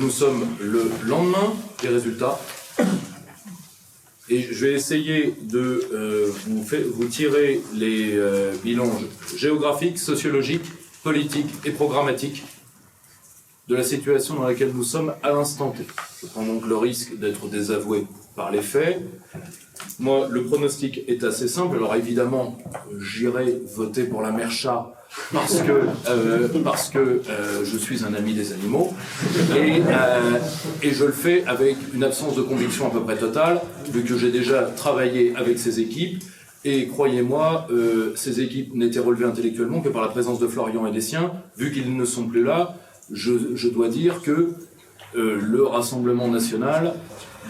nous sommes le lendemain des résultats. Et je vais essayer de vous tirer les bilans géographiques, sociologiques, politiques et programmatiques de la situation dans laquelle nous sommes à l'instant T. Je prends donc le risque d'être désavoué par les faits. Moi, le pronostic est assez simple. Alors évidemment, j'irai voter pour la mère chat parce que je suis un ami des animaux et je le fais avec une absence de conviction à peu près totale, vu que j'ai déjà travaillé avec ces équipes. Et croyez-moi, ces équipes n'étaient relevées intellectuellement que par la présence de Florian et des siens. Vu qu'ils ne sont plus là, je dois dire que le Rassemblement national,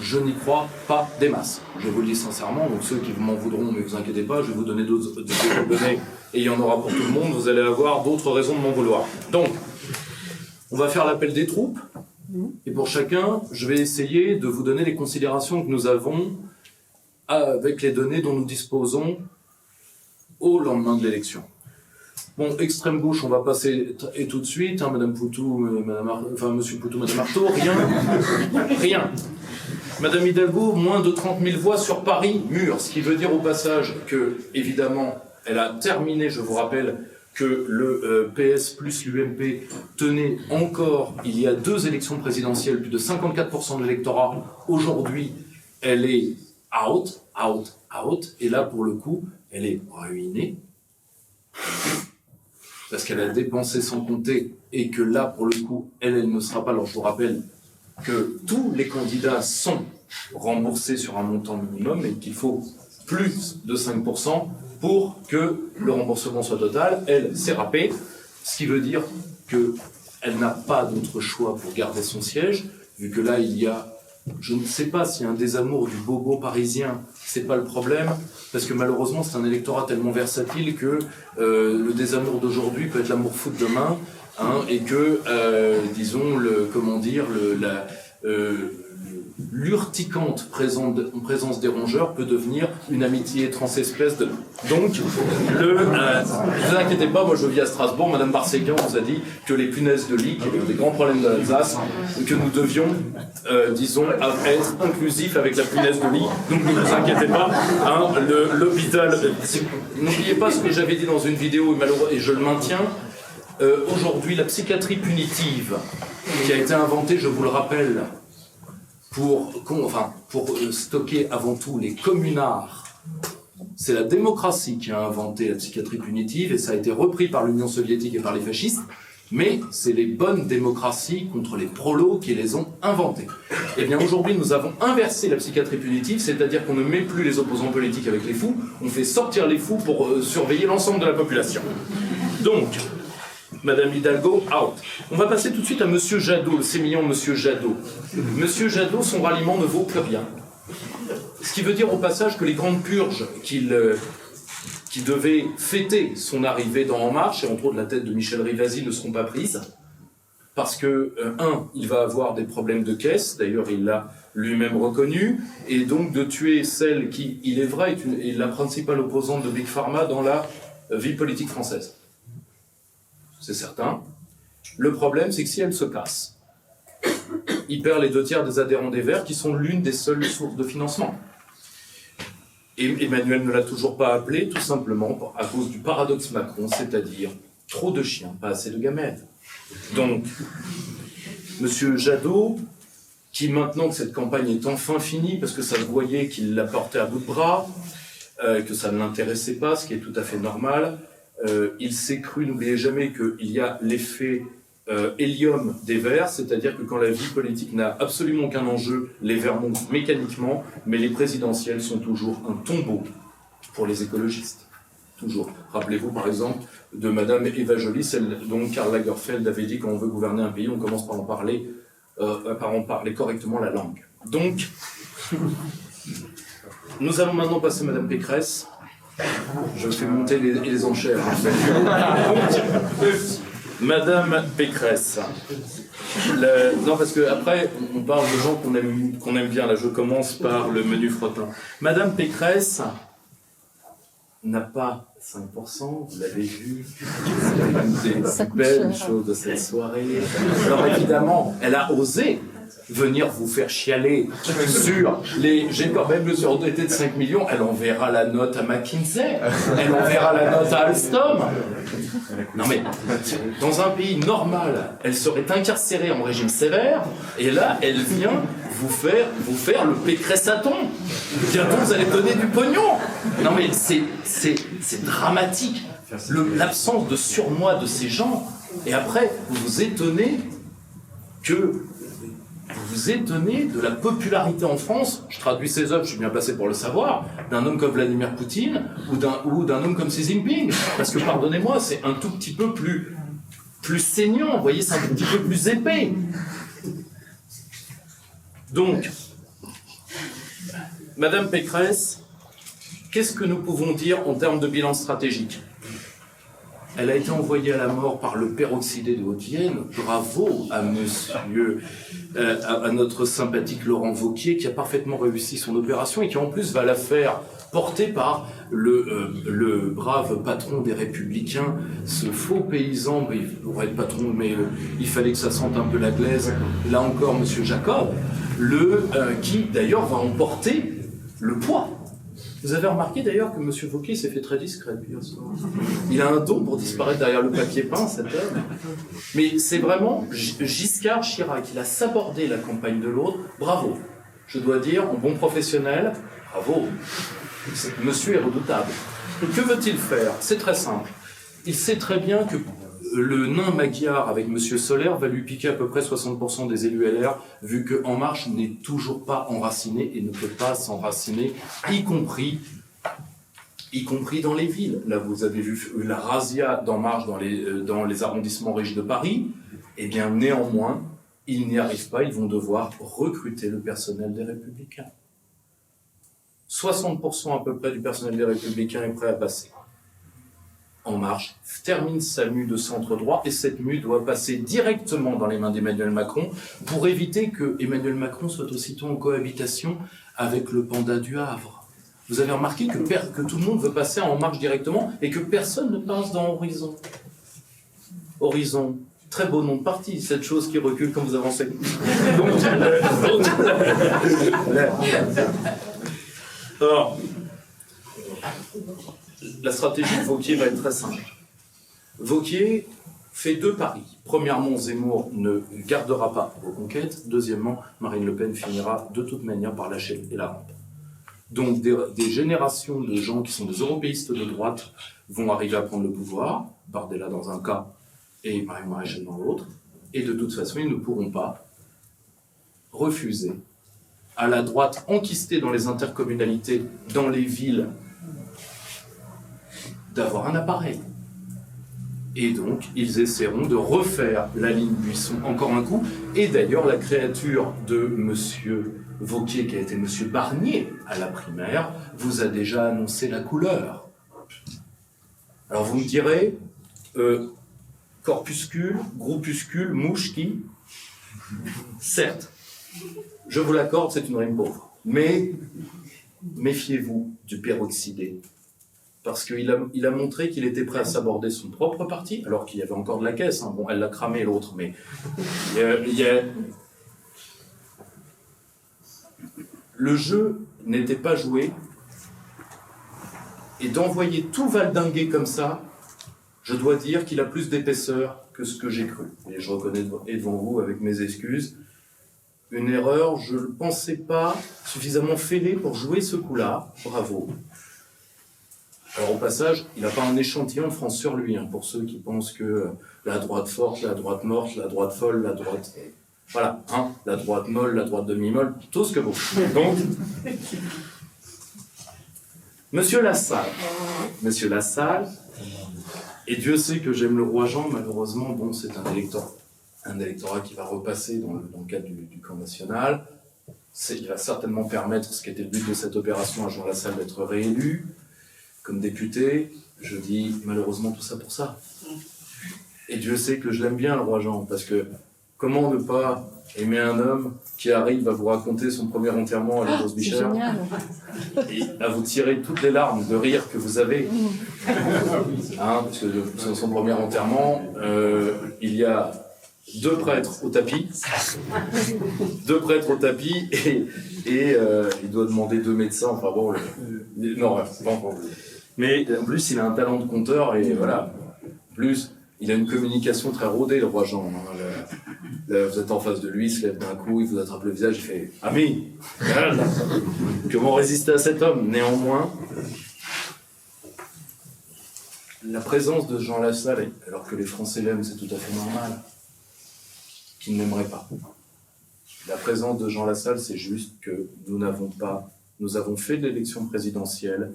je n'y crois pas des masses. Je vous le dis sincèrement, donc ceux qui m'en voudront, mais vous inquiétez pas, je vais vous donner d'autres données, et il y en aura pour tout le monde, vous allez avoir d'autres raisons de m'en vouloir. Donc, on va faire l'appel des troupes, et pour chacun, je vais essayer de vous donner les considérations que nous avons avec les données dont nous disposons au lendemain de l'élection. Bon, extrême gauche, on va passer et tout de suite, hein, Madame Poutou, Monsieur Poutou, Madame Artaud, rien. Madame Hidalgo, moins de 30 000 voix sur Paris, mûr, ce qui veut dire au passage que, évidemment, elle a terminé, je vous rappelle, que le PS plus l'UMP tenait encore, il y a 2 élections présidentielles, plus de 54% de l'électorat. Aujourd'hui, elle est out, et là, pour le coup, elle est ruinée. Parce qu'elle a dépensé sans compter, et que là, pour le coup, elle ne sera pas. Alors, je vous rappelle que tous les candidats sont remboursés sur un montant minimum, et qu'il faut plus de 5% pour que le remboursement soit total. Elle s'est râpée, ce qui veut dire qu'elle n'a pas d'autre choix pour garder son siège, vu que là, il y a, je ne sais pas s'il y a un désamour du bobo parisien, c'est pas le problème, parce que malheureusement c'est un électorat tellement versatile que le désamour d'aujourd'hui peut être l'amour fou de demain, hein, et que disons l'urticante présence des rongeurs peut devenir une amitié transespèce de... Donc, ne vous inquiétez pas, moi je vis à Strasbourg, Madame Barséguin vous a dit que les punaises de lit, qui est un des grands problèmes de l'Alsace, que nous devions, disons, être inclusifs avec la punaise de lit. Donc ne vous inquiétez pas, hein, l'hôpital... N'oubliez pas ce que j'avais dit dans une vidéo, et je le maintiens. Aujourd'hui, la psychiatrie punitive, qui a été inventée, je vous le rappelle, pour stocker avant tout les communards. C'est la démocratie qui a inventé la psychiatrie punitive, et ça a été repris par l'Union soviétique et par les fascistes, mais c'est les bonnes démocraties contre les prolos qui les ont inventées. Eh bien aujourd'hui, nous avons inversé la psychiatrie punitive, c'est-à-dire qu'on ne met plus les opposants politiques avec les fous, on fait sortir les fous pour surveiller l'ensemble de la population. Donc, Madame Hidalgo, out. On va passer tout de suite à Monsieur Jadot, le sémillant Monsieur Jadot. Monsieur Jadot, son ralliement ne vaut plus rien. Ce qui veut dire au passage que les grandes purges qui devaient fêter son arrivée dans En Marche, et entre autres la tête de Michel Rivasi, ne seront pas prises. Parce que, il va avoir des problèmes de caisse, d'ailleurs il l'a lui-même reconnu, et donc de tuer celle qui, il est vrai, est la principale opposante de Big Pharma dans la vie politique française. C'est certain. Le problème, c'est que si elle se casse, il perd les 2/3 des adhérents des Verts, qui sont l'une des seules sources de financement. Et Emmanuel ne l'a toujours pas appelé, tout simplement à cause du paradoxe Macron, c'est-à-dire trop de chiens, pas assez de gamètes. Donc, Monsieur Jadot, qui maintenant que cette campagne est enfin finie, parce que ça se voyait qu'il la portait à bout de bras, que ça ne l'intéressait pas, ce qui est tout à fait normal, il s'est cru, n'oubliez jamais qu'il y a l'effet hélium des Verts, c'est-à-dire que quand la vie politique n'a absolument aucun enjeu, les Verts montent mécaniquement, mais les présidentielles sont toujours un tombeau pour les écologistes. Toujours. Rappelez-vous par exemple de Madame Eva Joly, celle dont Karl Lagerfeld avait dit quand on veut gouverner un pays, on commence par en parler correctement la langue. Donc, nous allons maintenant passer Madame Pécresse. Je fais monter les enchères. Madame Pécresse. Non, parce qu'après, on parle de gens qu'on aime bien. Là, je commence par le menu frottin. Madame Pécresse n'a pas 5%, vous l'avez vu, c'est une des plus belles choses de cette soirée. Alors évidemment, elle a osé venir vous faire chialer sur les... J'ai quand même le surendetté de 5 millions, elle enverra la note à McKinsey, elle enverra la note à Alstom. Non mais, dans un pays normal, elle serait incarcérée en régime sévère, et là, elle vient vous faire le pécressaton. Bientôt, vous allez donner du pognon. Non mais, c'est dramatique. L'absence de surmoi de ces gens, et après, vous vous étonnez de la popularité en France, je traduis ses œuvres, je suis bien placé pour le savoir, d'un homme comme Vladimir Poutine ou d'un homme comme Xi Jinping. Parce que, pardonnez-moi, c'est un tout petit peu plus saignant, vous voyez, c'est un tout petit peu plus épais. Donc, Madame Pécresse, qu'est-ce que nous pouvons dire en termes de bilan stratégique ? Elle a été envoyée à la mort par le peroxydé de Haute-Vienne. Bravo à à notre sympathique Laurent Wauquiez, qui a parfaitement réussi son opération et qui en plus va la faire porter par le brave patron des Républicains, ce faux paysan, il pourrait être patron, mais il fallait que ça sente un peu la glaise, là encore Monsieur Jacob, qui d'ailleurs va emporter le poids. Vous avez remarqué d'ailleurs que M. Wauquiez s'est fait très discret depuis hier soir. Il a un don pour disparaître derrière le papier peint, cet homme. Mais c'est vraiment Giscard Chirac, il a sabordé la campagne de l'autre. Bravo. Je dois dire, en bon professionnel, bravo. Monsieur est redoutable. Que veut-il faire ? C'est très simple. Il sait très bien que le nain Magyar avec M. Solaire va lui piquer à peu près 60% des élus LR, vu que En Marche n'est toujours pas enraciné et ne peut pas s'enraciner, y compris dans les villes. Là, vous avez vu la razzia d'En Marche dans les arrondissements riches de Paris. Eh bien, néanmoins, ils n'y arrivent pas, ils vont devoir recruter le personnel des Républicains. 60% à peu près du personnel des Républicains est prêt à passer. En Marche termine sa mue de centre-droit et cette mue doit passer directement dans les mains d'Emmanuel Macron pour éviter que Emmanuel Macron soit aussitôt en cohabitation avec le panda du Havre. Vous avez remarqué que tout le monde veut passer En Marche directement et que personne ne passe dans Horizon. Horizon, très beau nom de parti, cette chose qui recule quand vous avancez. Alors, la stratégie de Wauquiez va être très simple. Wauquiez fait 2 paris. Premièrement, Zemmour ne gardera pas vos conquêtes. Deuxièmement, Marine Le Pen finira de toute manière par lâcher la rampe. Donc des générations de gens qui sont des européistes de droite vont arriver à prendre le pouvoir, Bardella dans un cas et Marie Maréchal dans l'autre, et de toute façon, ils ne pourront pas refuser à la droite enquistée dans les intercommunalités, dans les villes, d'avoir un appareil. Et donc, ils essaieront de refaire la ligne Buisson encore un coup. Et d'ailleurs, la créature de M. Wauquiez, qui a été M. Barnier à la primaire, vous a déjà annoncé la couleur. Alors vous me direz, corpuscule, groupuscule, mouche qui ? Certes, je vous l'accorde, c'est une rime pauvre. Mais méfiez-vous du peroxydé. Parce qu'il a montré qu'il était prêt à s'aborder son propre parti, alors qu'il y avait encore de la caisse. Bon, elle l'a cramé l'autre, mais le jeu n'était pas joué. Et d'envoyer tout valdinguer comme ça, je dois dire qu'il a plus d'épaisseur que ce que j'ai cru. Et je reconnais devant vous, avec mes excuses, une erreur. Je ne pensais pas suffisamment fêlé pour jouer ce coup-là. Bravo. Alors au passage, il n'a pas un échantillon de France sur lui, pour ceux qui pensent que la droite forte, la droite morte, la droite folle, la droite... Voilà, la droite molle, la droite demi-molle, tout ce que vous. Donc, Monsieur Lassalle, et Dieu sait que j'aime le roi Jean, malheureusement, bon, c'est un électorat qui va repasser dans le cadre du camp national. Il va certainement permettre, ce qui était le but de cette opération, à Jean Lassalle d'être réélu. Comme député, je dis malheureusement tout ça pour ça. Et Dieu sait que je l'aime bien, le roi Jean, parce que comment ne pas aimer un homme qui arrive à vous raconter son premier enterrement à l'Église Bichère et à vous tirer toutes les larmes de rire que vous avez, parce que sur son premier enterrement, il y a 2 prêtres au tapis, et il doit demander 2 médecins, enfin bon, non, bon. Mais en plus il a un talent de conteur et voilà, en plus il a une communication très rodée, le roi Jean, vous êtes en face de lui, il se lève d'un coup, il vous attrape le visage, il fait « Ami, comment résister à cet homme ?» Néanmoins, la présence de Jean Lassalle, alors que les Français l'aiment, c'est tout à fait normal, qu'ils n'aimeraient pas. La présence de Jean Lassalle, c'est juste que nous avons fait de l'élection présidentielle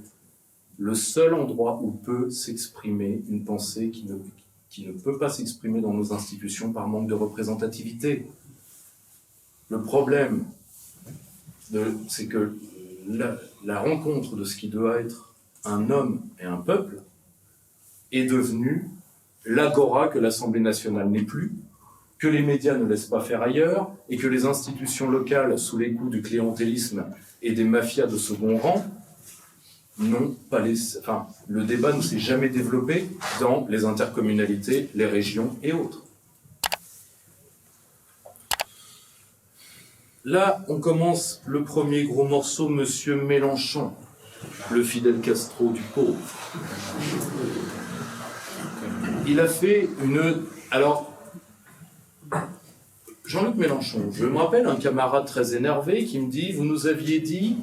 le seul endroit où peut s'exprimer une pensée qui ne peut pas s'exprimer dans nos institutions par manque de représentativité. Le problème, c'est que la rencontre de ce qui doit être un homme et un peuple est devenue l'agora que l'Assemblée nationale n'est plus, que les médias ne laissent pas faire ailleurs, et que les institutions locales, sous les coups du clientélisme et des mafias de second rang, le débat ne s'est jamais développé dans les intercommunalités, les régions et autres. Là, on commence le premier gros morceau, Monsieur Mélenchon, le Fidel Castro du pauvre. Il a fait Alors, Jean-Luc Mélenchon, je me rappelle un camarade très énervé qui me dit « Vous nous aviez dit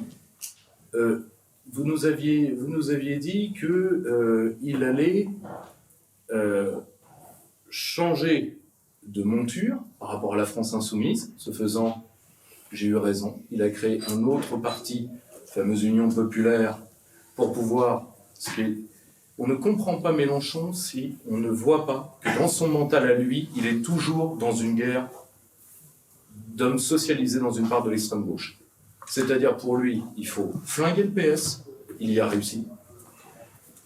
qu'il allait changer de monture par rapport à la France insoumise. Ce faisant, j'ai eu raison. Il a créé un autre parti, la fameuse Union populaire, pour pouvoir... On ne comprend pas Mélenchon si on ne voit pas que dans son mental à lui, il est toujours dans une guerre d'hommes socialisés dans une part de l'extrême gauche. C'est-à-dire pour lui, il faut flinguer le PS, il y a réussi,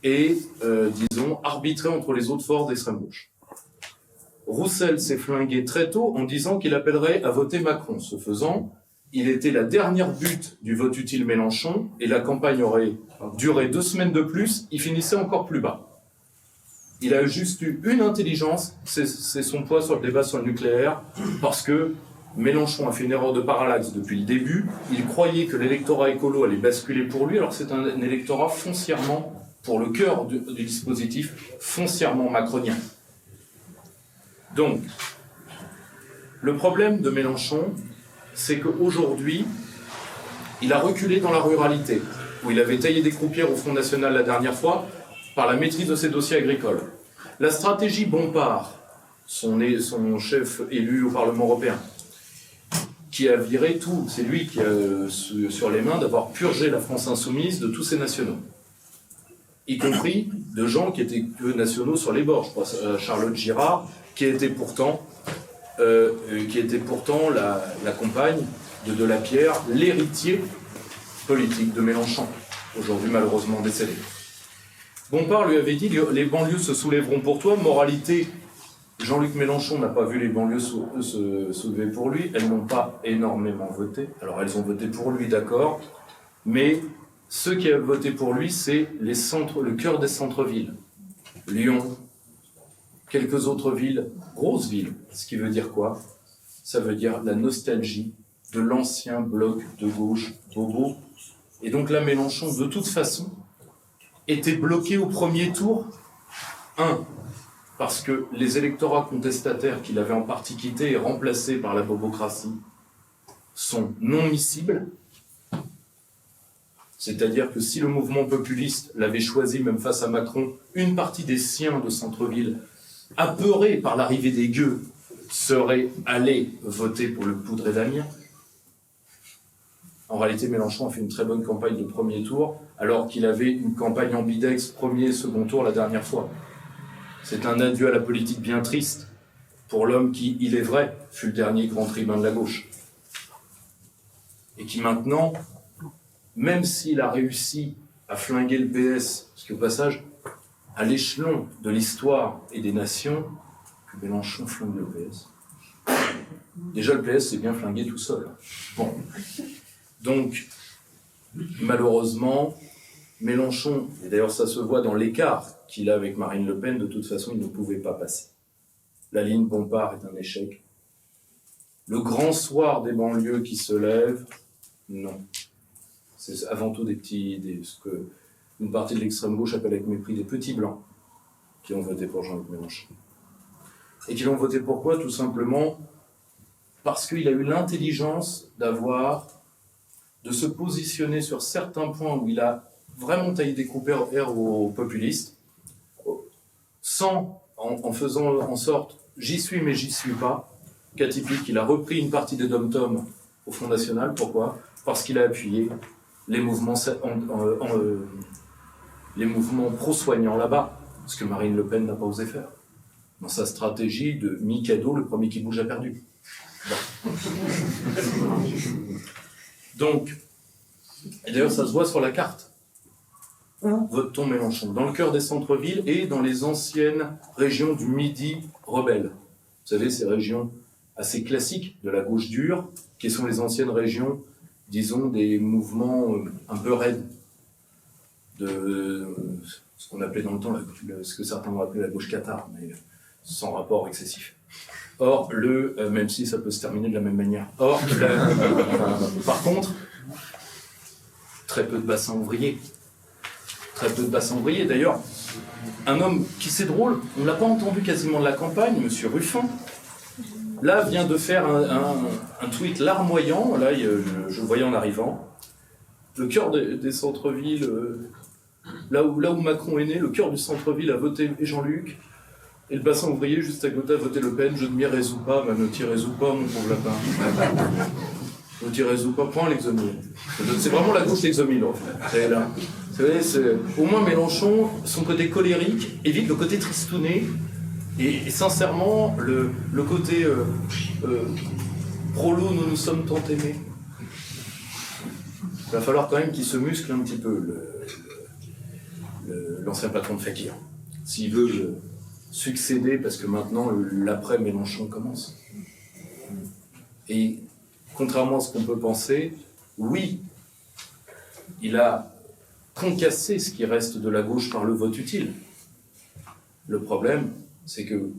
et, arbitrer entre les autres forces d'extrême gauche. Roussel s'est flingué très tôt en disant qu'il appellerait à voter Macron. Ce faisant, il était la dernière butte du vote utile Mélenchon, et la campagne aurait duré 2 semaines de plus, il finissait encore plus bas. Il a juste eu une intelligence, c'est son poids sur le débat sur le nucléaire, parce que Mélenchon a fait une erreur de parallaxe depuis le début. Il croyait que l'électorat écolo allait basculer pour lui, alors c'est un électorat foncièrement, pour le cœur du dispositif, foncièrement macronien. Donc, le problème de Mélenchon, c'est qu'aujourd'hui, il a reculé dans la ruralité, où il avait taillé des croupières au Front National la dernière fois, par la maîtrise de ses dossiers agricoles. La stratégie Bompard, son chef élu au Parlement européen, qui a viré tout, c'est lui qui a sur les mains d'avoir purgé la France insoumise de tous ses nationaux, y compris de gens qui étaient que nationaux sur les bords. Je pense à Charlotte Girard, qui était pourtant la compagne de Delapierre, l'héritier politique de Mélenchon, aujourd'hui malheureusement décédé. Bompard lui avait dit « Les banlieues se soulèveront pour toi ». Moralité, Jean-Luc Mélenchon n'a pas vu les banlieues se soulever pour lui. Elles n'ont pas énormément voté. Alors elles ont voté pour lui, d'accord, mais ceux qui ont voté pour lui, c'est le cœur des centres-villes. Lyon, quelques autres villes, grosses villes. Ce qui veut dire quoi? Ça veut dire la nostalgie de l'ancien bloc de gauche bobo. Et donc là, Mélenchon, de toute façon, était bloqué au premier tour. Parce que les électorats contestataires qu'il avait en partie quittés et remplacés par la bobocratie sont non miscibles. C'est-à-dire que si le mouvement populiste l'avait choisi, même face à Macron, une partie des siens de centre-ville, apeurés par l'arrivée des gueux, seraient allés voter pour le poudre d'Amiens. En réalité, Mélenchon a fait une très bonne campagne de premier tour, alors qu'il avait une campagne ambidex premier et second tour la dernière fois. C'est un adieu à la politique bien triste pour l'homme qui, il est vrai, fut le dernier grand tribun de la gauche. Et qui maintenant, même s'il a réussi à flinguer le PS, parce qu'au passage, à l'échelon de l'histoire et des nations, que Mélenchon flingue le PS. Déjà, le PS s'est bien flingué tout seul. Bon. Donc, malheureusement, Mélenchon, et d'ailleurs ça se voit dans l'écart qu'il a avec Marine Le Pen, de toute façon, il ne pouvait pas passer. La ligne Bompard est un échec. Le grand soir des banlieues qui se lève, non. C'est avant tout ce que une partie de l'extrême gauche appelle avec mépris des petits blancs qui ont voté pour Jean-Luc Mélenchon. Et qui l'ont voté pourquoi? Tout simplement parce qu'il a eu l'intelligence de se positionner sur certains points où il a vraiment taillé des coupères aux populistes, en faisant en sorte, j'y suis mais j'y suis pas, cas typique, il a repris une partie des dom-toms au Front National. Pourquoi? Parce qu'il a appuyé les mouvements pro-soignants là-bas, ce que Marine Le Pen n'a pas osé faire. Dans sa stratégie de mi-cadeau, le premier qui bouge a perdu. Bon. Donc, et d'ailleurs ça se voit sur la carte. Vote-t-on Mélenchon dans le cœur des centres-villes et dans les anciennes régions du Midi rebelle. Vous savez, ces régions assez classiques de la gauche dure, qui sont les anciennes régions, disons, des mouvements un peu raides, de ce qu'on appelait dans le temps, ce que certains vont appeler la gauche cathare, mais sans rapport excessif. Or, même si ça peut se terminer de la même manière, par contre, très peu de bassins ouvriers. Très peu de bassins ouvriers. D'ailleurs, un homme qui, c'est drôle, on ne l'a pas entendu quasiment de la campagne, M. Ruffin, là, vient de faire un tweet larmoyant, là, je le voyais en arrivant, le cœur des centres-villes, là où Macron est né, le cœur du centre-ville a voté Jean-Luc, et le bassin ouvrier juste à côté a voté Le Pen. Je ne m'y résous pas, ne t'y résous pas, mon pauvre lapin. Ne t'y résous pas, prends l'exomile. C'est vraiment la gauche l'exomile, en fait. C'est là. Vous savez, au moins Mélenchon, son côté colérique évite le côté tristouné, et sincèrement, le côté prolo, nous sommes tant aimés. Il va falloir quand même qu'il se muscle un petit peu, l'ancien patron de Fakir, s'il veut succéder, parce que maintenant l'après-Mélenchon commence. Et contrairement à ce qu'on peut penser, oui, il a concassé ce qui reste de la gauche par le vote utile. Le problème, c'est que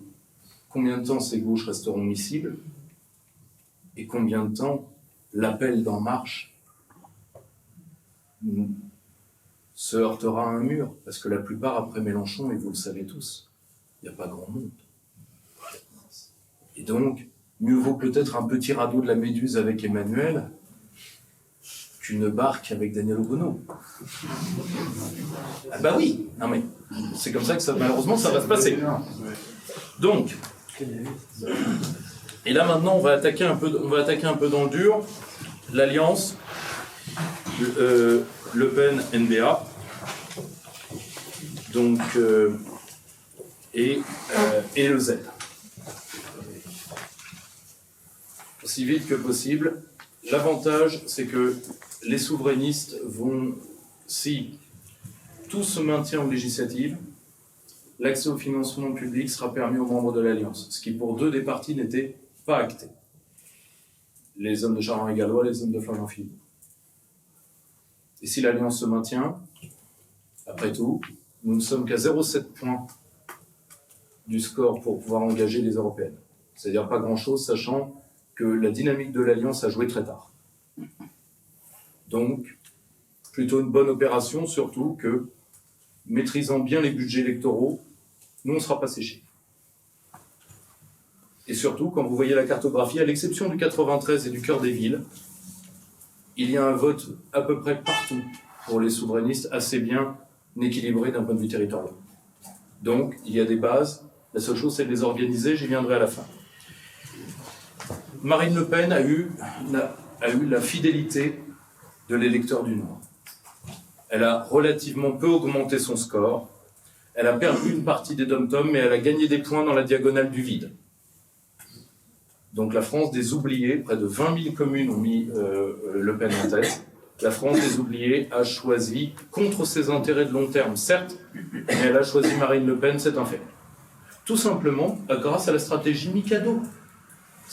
combien de temps ces gauches resteront miscibles et combien de temps l'appel d'En Marche se heurtera à un mur, parce que la plupart après Mélenchon, et vous le savez tous, il n'y a pas grand monde. Et donc, mieux vaut peut-être un petit radeau de la Méduse avec Emmanuel qu'une barque avec Daniel Obono. Ah bah oui, non mais c'est comme ça que malheureusement ça va se passer. Donc, et là maintenant on va attaquer un peu dans le dur l'alliance Le Pen-NBA. Donc et le Z. Aussi vite que possible. L'avantage, c'est que les souverainistes vont, si tout se maintient aux législatives, l'accès au financement public sera permis aux membres de l'Alliance, ce qui pour 2 des partis n'était pas acté. Les hommes de Charles-Henri-Gallois, les hommes de Florian Philippot. Et si l'Alliance se maintient, après tout, nous ne sommes qu'à 0,7 points du score pour pouvoir engager les européennes. C'est-à-dire pas grand-chose, sachant que la dynamique de l'Alliance a joué très tard. Donc, plutôt une bonne opération, surtout que, maîtrisant bien les budgets électoraux, nous, on ne sera pas séchés. Et surtout, quand vous voyez la cartographie, à l'exception du 93 et du cœur des villes, il y a un vote à peu près partout pour les souverainistes, assez bien équilibré d'un point de vue territorial. Donc, il y a des bases. La seule chose, c'est de les organiser. J'y viendrai à la fin. Marine Le Pen a eu la fidélité de l'électeur du Nord. Elle a relativement peu augmenté son score. Elle a perdu une partie des dom-toms, mais elle a gagné des points dans la diagonale du vide. Donc la France des oubliés, près de 20 000 communes ont mis Le Pen en tête. La France des oubliés a choisi, contre ses intérêts de long terme, certes, mais elle a choisi Marine Le Pen, c'est un fait. Tout simplement grâce à la stratégie Mikado.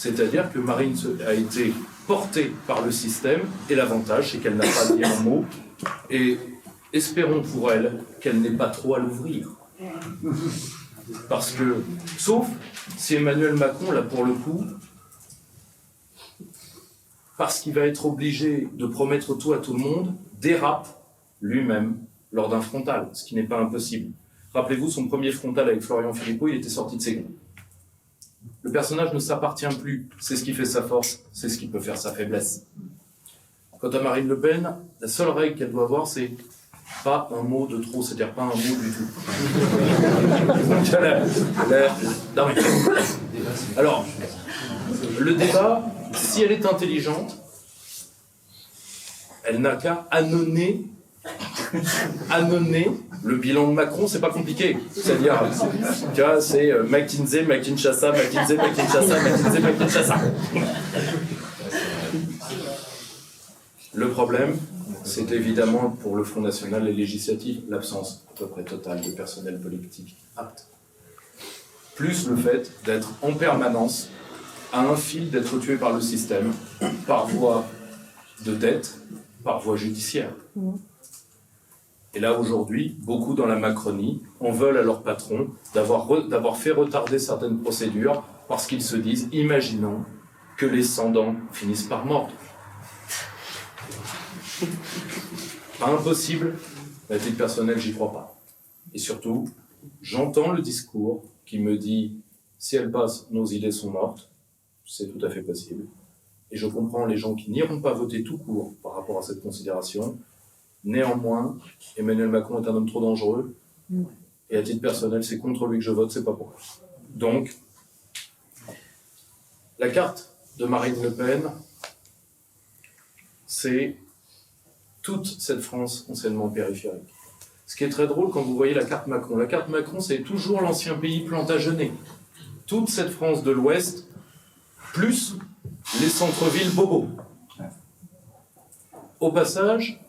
C'est-à-dire que Marine a été portée par le système, et l'avantage, c'est qu'elle n'a pas dit un mot, et espérons pour elle qu'elle n'ait pas trop à l'ouvrir. Parce que, sauf si Emmanuel Macron, là pour le coup, parce qu'il va être obligé de promettre tout à tout le monde, dérape lui-même lors d'un frontal, ce qui n'est pas impossible. Rappelez-vous, son premier frontal avec Florian Philippot, il était sorti de ses gonds. Le personnage ne s'appartient plus, c'est ce qui fait sa force, c'est ce qui peut faire sa faiblesse. Quant à Marine Le Pen, la seule règle qu'elle doit avoir, c'est pas un mot de trop, c'est-à-dire pas un mot du tout. Non, mais... Alors, le débat, si elle est intelligente, elle n'a qu'à annoncer le bilan de Macron, c'est pas compliqué. C'est-à-dire, c'est McKinsey, McKinshasa, McKinsey, McKinshasa, McKinsey, McKinshasa. Le problème, c'est évidemment pour le Front National et législatif, l'absence à peu près totale de personnel politique apte. Plus le fait d'être en permanence à un fil d'être tué par le système, par voie de dette, par voie judiciaire. Et là, aujourd'hui, beaucoup dans la Macronie en veulent à leur patron d'avoir fait retarder certaines procédures parce qu'ils se disent, imaginons que les sans-dents finissent par mordre. Pas impossible, mais à titre personnel, j'y crois pas. Et surtout, j'entends le discours qui me dit, si elle passe, nos idées sont mortes, c'est tout à fait possible. Et je comprends les gens qui n'iront pas voter tout court par rapport à cette considération. Néanmoins, Emmanuel Macron est un homme trop dangereux, et à titre personnel, c'est contre lui que je vote, c'est pas pour lui. Donc, la carte de Marine Le Pen, c'est toute cette France anciennement périphérique. Ce qui est très drôle quand vous voyez la carte Macron. La carte Macron, c'est toujours l'ancien pays plantagenet. Toute cette France de l'Ouest, plus les centres-villes bobos. Au passage,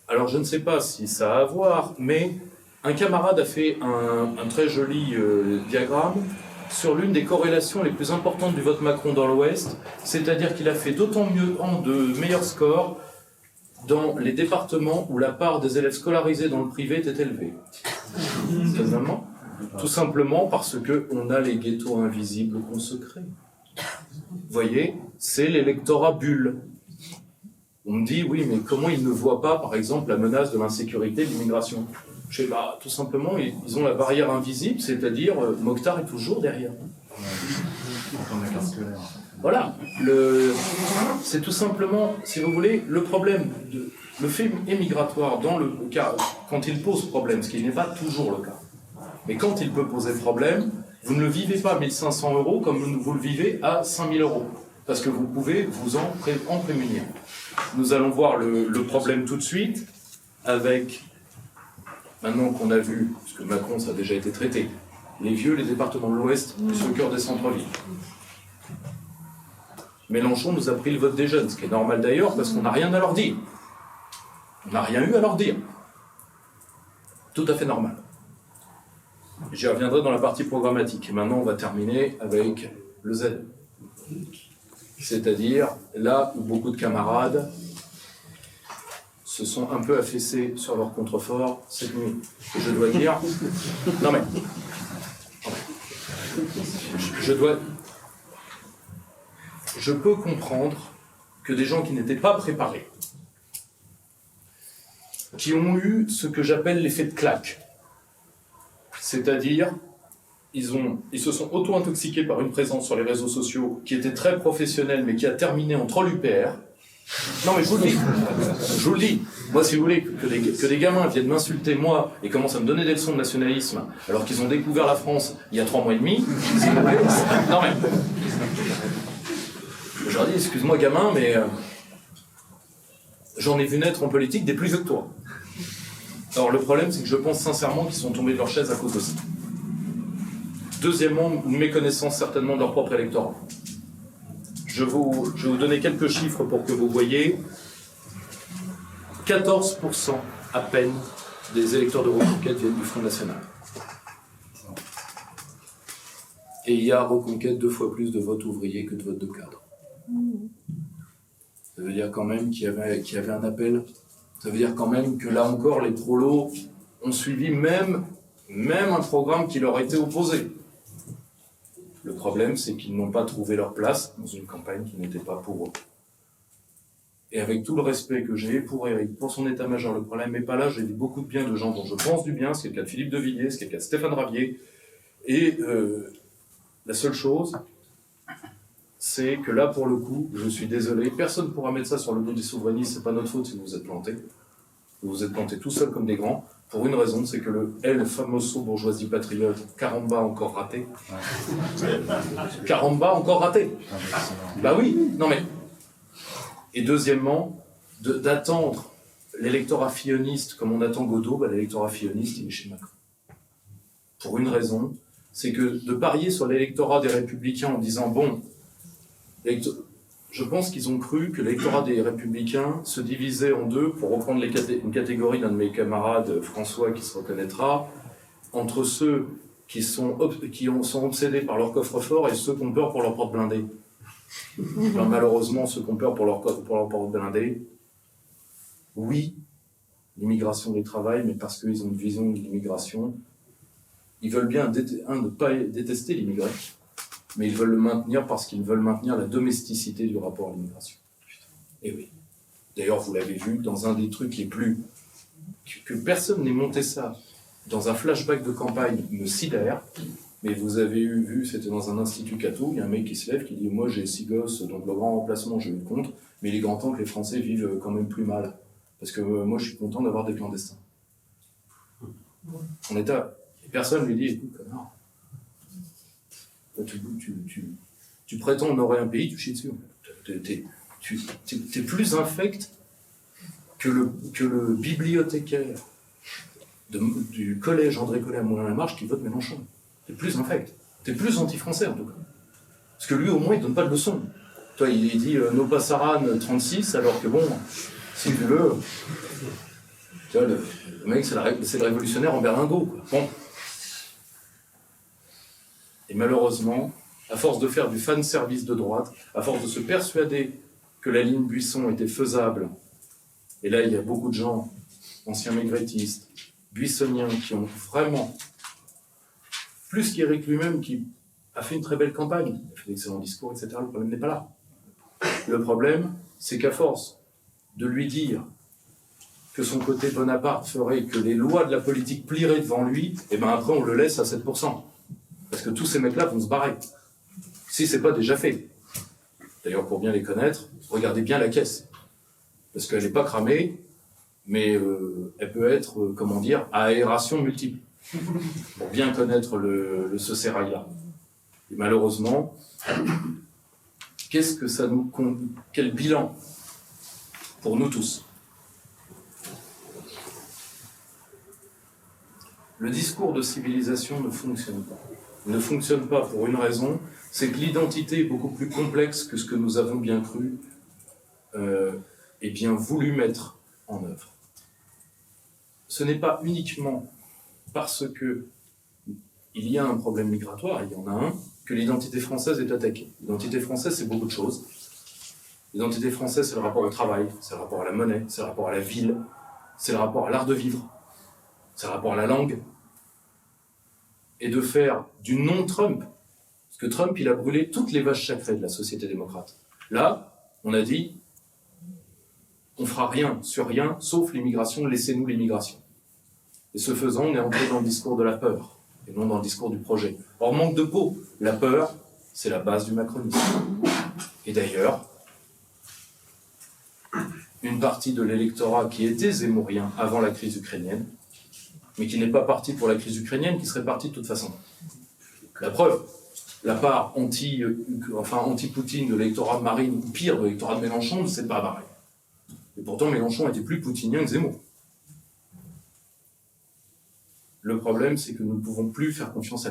alors je ne sais pas si ça a à voir, mais un camarade a fait un très joli diagramme sur l'une des corrélations les plus importantes du vote Macron dans l'Ouest, c'est-à-dire qu'il a fait d'autant mieux de meilleurs scores dans les départements où la part des élèves scolarisés dans le privé était élevée. Étonnamment. Tout simplement parce qu'on a les ghettos invisibles qu'on se crée. Vous voyez, c'est l'électorat bulle. On me dit, oui, mais comment ils ne voient pas, par exemple, la menace de l'insécurité, de l'immigration? Je sais pas, tout simplement, ils ont la barrière invisible, c'est-à-dire Mokhtar est toujours derrière. Voilà, c'est tout simplement, si vous voulez, le problème, le fait émigratoire, dans le cas, quand il pose problème, ce qui n'est pas toujours le cas, mais quand il peut poser problème, vous ne le vivez pas à 1 500 € comme vous le vivez à 5 000 €, parce que vous pouvez vous en prémunir. Nous allons voir le problème tout de suite, avec, maintenant qu'on a vu, parce que Macron, ça a déjà été traité, les départements de l'Ouest, plus le cœur des centres-villes. Mélenchon nous a pris le vote des jeunes, ce qui est normal d'ailleurs, parce qu'on n'a rien à leur dire. On n'a rien eu à leur dire. Tout à fait normal. J'y reviendrai dans la partie programmatique. Et maintenant, on va terminer avec le Z. C'est-à-dire là où beaucoup de camarades se sont un peu affaissés sur leur contrefort cette nuit. Et je dois dire... Non mais... Je peux comprendre que des gens qui n'étaient pas préparés, qui ont eu ce que j'appelle l'effet de claque, c'est-à-dire ils se sont auto-intoxiqués par une présence sur les réseaux sociaux qui était très professionnelle mais qui a terminé en troll UPR. Non mais je vous le dis, moi si vous voulez que des gamins viennent m'insulter moi et commencent à me donner des leçons de nationalisme alors qu'ils ont découvert la France il y a 3 mois et demi, non mais... Je leur dis, excuse-moi gamin, mais j'en ai vu naître en politique des plus vieux que toi. Alors le problème, c'est que je pense sincèrement qu'ils sont tombés de leur chaise à cause de ça. Deuxièmement, une méconnaissance certainement de leur propre électorat. Je vais vous donner quelques chiffres pour que vous voyez. 14% à peine des électeurs de Reconquête viennent du Front National. Et il y a reconquête 2 fois plus de votes ouvriers que de votes de cadres. Ça veut dire quand même qu'il y avait un appel. Ça veut dire quand même que là encore, les prolos ont suivi même un programme qui leur était opposé. Le problème, c'est qu'ils n'ont pas trouvé leur place dans une campagne qui n'était pas pour eux. Et avec tout le respect que j'ai pour Éric, pour son état-major, le problème n'est pas là. J'ai dit beaucoup de bien de gens dont je pense du bien. C'est le cas de Philippe de Villiers, c'est le cas de Stéphane Ravier. Et la seule chose, c'est que là, pour le coup, je suis désolé, personne ne pourra mettre ça sur le dos des souverainistes, c'est pas notre faute si vous vous êtes plantés. Vous vous êtes plantés tout seuls comme des grands, pour une raison, c'est que le famoso bourgeoisie patriote, Caramba encore raté. Caramba encore raté. Bah oui, non mais... Et deuxièmement, d'attendre l'électorat filloniste comme on attend Godot, bah, l'électorat filloniste, il est chez Macron. Pour une raison, c'est que de parier sur l'électorat des Républicains en disant, bon, je pense qu'ils ont cru que l'électorat des Républicains se divisait en deux, pour reprendre une catégorie d'un de mes camarades, François, qui se reconnaîtra, entre ceux qui sont obsédés par leur coffre-fort et ceux qui ont peur pour leur porte blindée. Alors, malheureusement, ceux qui ont peur pour leur porte blindée, oui, l'immigration des travail, mais parce qu'ils ont une vision de l'immigration, ils veulent bien, ne pas détester l'immigré, mais ils veulent le maintenir parce qu'ils veulent maintenir la domesticité du rapport à l'immigration. Et oui. D'ailleurs, vous l'avez vu, dans un des trucs les plus... que personne n'ait monté ça, dans un flashback de campagne, me sidère, mais vous avez vu, c'était dans un institut catho, il y a un mec qui se lève, qui dit « Moi, j'ai 6 gosses, donc le grand remplacement, je vais contre, mais il est grand temps que les Français vivent quand même plus mal, parce que moi, je suis content d'avoir des clandestins. » En état... Et personne lui dit, écoute, connard, tu prétends honorer un pays, tu chies dessus. T'es plus infect que le bibliothécaire du collège André Collet à Moulin-la-Marche qui vote Mélenchon. T'es plus infect. T'es plus anti-français, en tout cas. Parce que lui, au moins, il donne pas de leçon. Toi, il dit no passaran 36, alors que bon, si tu veux, tu vois, le mec, c'est le révolutionnaire en berlingot, quoi. Bon. Et malheureusement, à force de faire du fan service de droite, à force de se persuader que la ligne Buisson était faisable, et là il y a beaucoup de gens, anciens maigretistes, buissonniens, qui ont vraiment, plus qu'Éric lui-même, qui a fait une très belle campagne, il a fait d'excellents discours, etc., le problème n'est pas là. Le problème, c'est qu'à force de lui dire que son côté Bonaparte ferait que les lois de la politique plieraient devant lui, et bien après on le laisse à 7%. Parce que tous ces mecs-là vont se barrer. Si c'est pas déjà fait. D'ailleurs, pour bien les connaître, regardez bien la caisse. Parce qu'elle n'est pas cramée, mais elle peut être, comment dire, à aération multiple. Pour bien connaître ce sérail-là. Et malheureusement, qu'est-ce que ça nous... Quel bilan pour nous tous? Le discours de civilisation ne fonctionne pas. Il ne fonctionne pas pour une raison, c'est que l'identité est beaucoup plus complexe que ce que nous avons bien cru et bien voulu mettre en œuvre. Ce n'est pas uniquement parce que il y a un problème migratoire, il y en a un, que l'identité française est attaquée. L'identité française, c'est beaucoup de choses. L'identité française, c'est le rapport au travail, c'est le rapport à la monnaie, c'est le rapport à la ville, c'est le rapport à l'art de vivre, c'est le rapport à la langue. Et de faire du non-Trump, parce que Trump, il a brûlé toutes les vaches sacrées de la société démocrate. Là, on a dit, on fera rien sur rien, sauf l'immigration, laissez-nous l'immigration. Et ce faisant, on est entré dans le discours de la peur, et non dans le discours du projet. Or, manque de peau, la peur, c'est la base du macronisme. Et d'ailleurs, une partie de l'électorat qui était zémourien avant la crise ukrainienne, mais qui n'est pas parti pour la crise ukrainienne, qui serait parti de toute façon. La preuve, la part anti-Poutine de l'électorat de Marine, ou pire, de l'électorat de Mélenchon, c'est pas pareil. Et pourtant, Mélenchon était plus poutinien que Zemmour. Le problème, c'est que nous ne pouvons plus faire confiance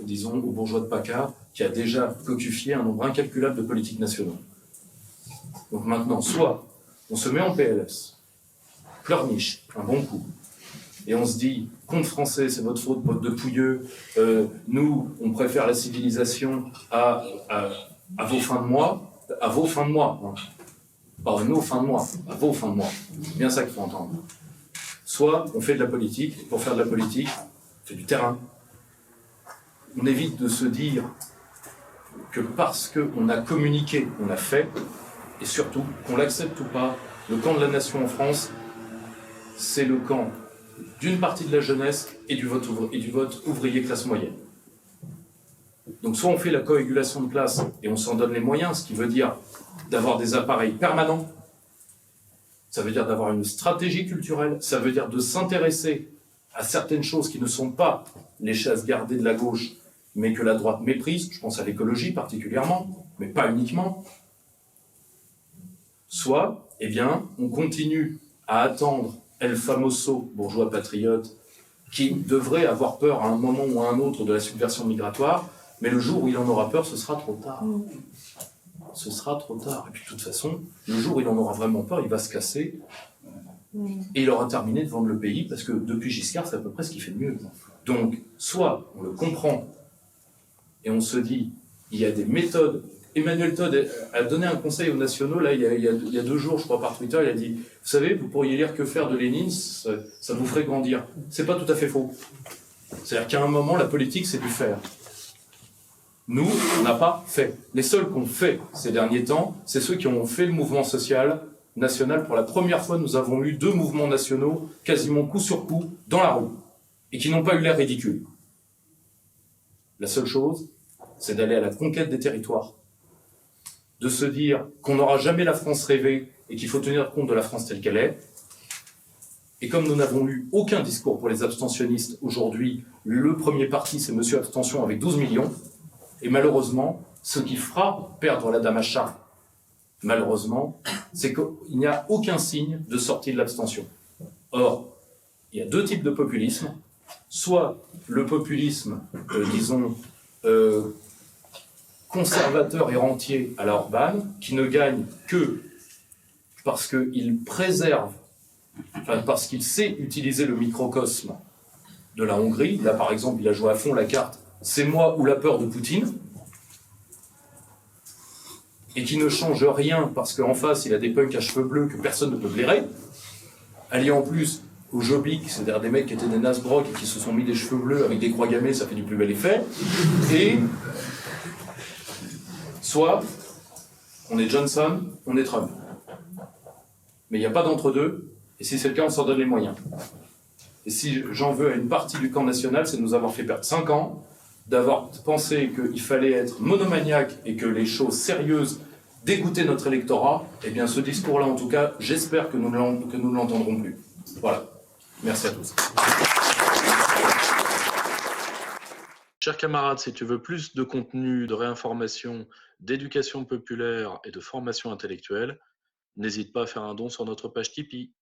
disons, au bourgeois de Paccard, qui a déjà cocufié un nombre incalculable de politiques nationaux. Donc maintenant, soit on se met en PLS, pleurniche, un bon coup, et on se dit, compte français, c'est votre faute, pote de pouilleux, nous, on on préfère la civilisation à vos fins de mois, à vos fins de mois, hein. Pas à nos fins de mois, à vos fins de mois. C'est bien ça qu'il faut entendre. Soit on fait de la politique, et pour faire de la politique, on fait du terrain. On évite de se dire que parce qu'on a communiqué, on a fait, et surtout, qu'on l'accepte ou pas, le camp de la nation en France, c'est le camp d'une partie de la jeunesse et du vote ouvrier classe moyenne. Donc soit on fait la coagulation de classe et on s'en donne les moyens, ce qui veut dire d'avoir des appareils permanents, ça veut dire d'avoir une stratégie culturelle, ça veut dire de s'intéresser à certaines choses qui ne sont pas les chasses gardées de la gauche, mais que la droite méprise, je pense à l'écologie particulièrement, mais pas uniquement. Soit, eh bien, on continue à attendre El Famoso, bourgeois patriote, qui devrait avoir peur à un moment ou à un autre de la subversion migratoire, mais le jour où il en aura peur, ce sera trop tard. Ce sera trop tard. Et puis de toute façon, le jour où il en aura vraiment peur, il va se casser, et il aura terminé de vendre le pays, parce que depuis Giscard, c'est à peu près ce qu'il fait de mieux. Donc, soit on le comprend, et on se dit, il y a des méthodes. Emmanuel Todd a donné un conseil aux nationaux, là, il y a 2 jours, je crois, par Twitter, il a dit, vous savez, vous pourriez lire Que faire de Lénine, ça vous ferait grandir. C'est pas tout à fait faux. C'est-à-dire qu'à un moment, la politique, c'est du faire. Nous, on n'a pas fait. Les seuls qu'on fait ces derniers temps, c'est ceux qui ont fait le mouvement social national. Pour la première fois, nous avons eu 2 mouvements nationaux, quasiment coup sur coup, dans la rue, et qui n'ont pas eu l'air ridicules. La seule chose, c'est d'aller à la conquête des territoires, de se dire qu'on n'aura jamais la France rêvée et qu'il faut tenir compte de la France telle qu'elle est. Et comme nous n'avons eu aucun discours pour les abstentionnistes aujourd'hui, le premier parti, c'est Monsieur Abstention avec 12 millions. Et malheureusement, ce qui fera perdre la dame à chat, malheureusement, c'est qu'il n'y a aucun signe de sortie de l'abstention. Or, il y a 2 types de populisme. Soit le populisme, disons, conservateur et rentier à la Orban, qui ne gagne que parce qu'il préserve, enfin, parce qu'il sait utiliser le microcosme de la Hongrie. Là, par exemple, il a joué à fond la carte « c'est moi ou la peur de Poutine », et qui ne change rien parce qu'en face, il a des punks à cheveux bleus que personne ne peut blairer, allié en plus au Jobbik, c'est-à-dire des mecs qui étaient des Nasbrock et qui se sont mis des cheveux bleus avec des croix gammées, ça fait du plus bel effet. Et soit on est Johnson, on est Trump. Mais il n'y a pas d'entre-deux, et si c'est le cas, on s'en donne les moyens. Et si j'en veux à une partie du camp national, c'est de nous avoir fait perdre 5 ans, d'avoir pensé qu'il fallait être monomaniaque et que les choses sérieuses dégoûtaient notre électorat. Eh bien, ce discours-là, en tout cas, j'espère que nous ne l'entendrons plus. Voilà. Merci à tous. Chers camarades, si tu veux plus de contenu, de réinformation, d'éducation populaire et de formation intellectuelle, n'hésite pas à faire un don sur notre page Tipeee.